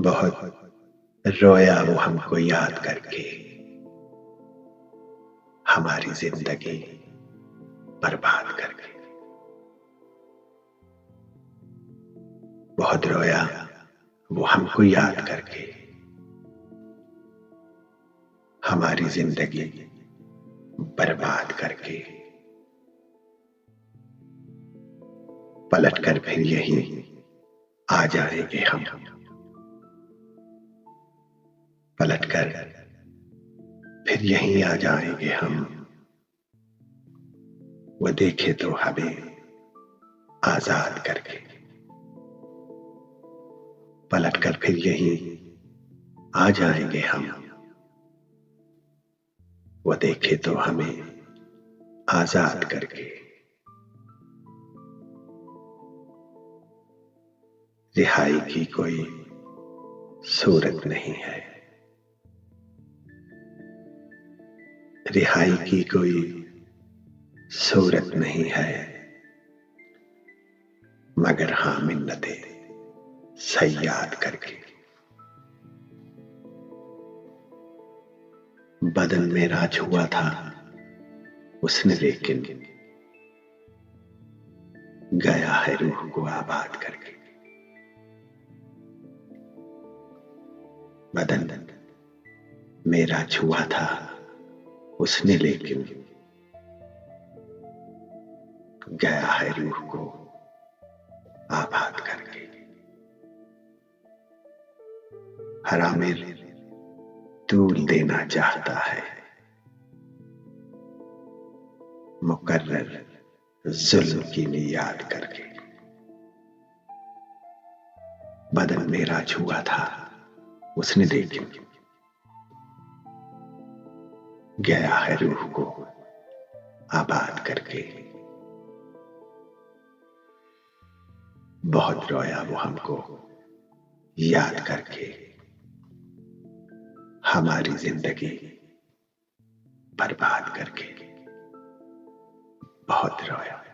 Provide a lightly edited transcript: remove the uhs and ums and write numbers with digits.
बहुत रोया वो हमको याद करके, हमारी जिंदगी बर्बाद करके। बहुत रोया वो हमको याद करके, हमारी जिंदगी बर्बाद करके। पलट कर फिर यही आ जाएंगे हम, पलट कर फिर यहीं आ जाएंगे हम। वो देखे तो हमें आजाद करके, पलट कर फिर यहीं आ जाएंगे हम। वो देखे तो हमें आजाद करके। रिहाई की कोई सूरत नहीं है, रिहाई की कोई सूरत नहीं है, मगर हाँ मिन्नतें सयाद करके। बदन मेरा छुआ था उसने, लेकिन गया है रूह को आबाद करके। बदन मेरा छुआ था उसने, लेकिन गया है रूह को आबाद करके। हर आमिर तूल देना चाहता है, मुकर्रर जुल्म की नियाद करके। बदन मेरा छुआ था उसने, लेकिन गया है रूह को आबाद करके। बहुत रोया वो हमको याद करके, हमारी जिंदगी बर्बाद करके। बहुत रोया।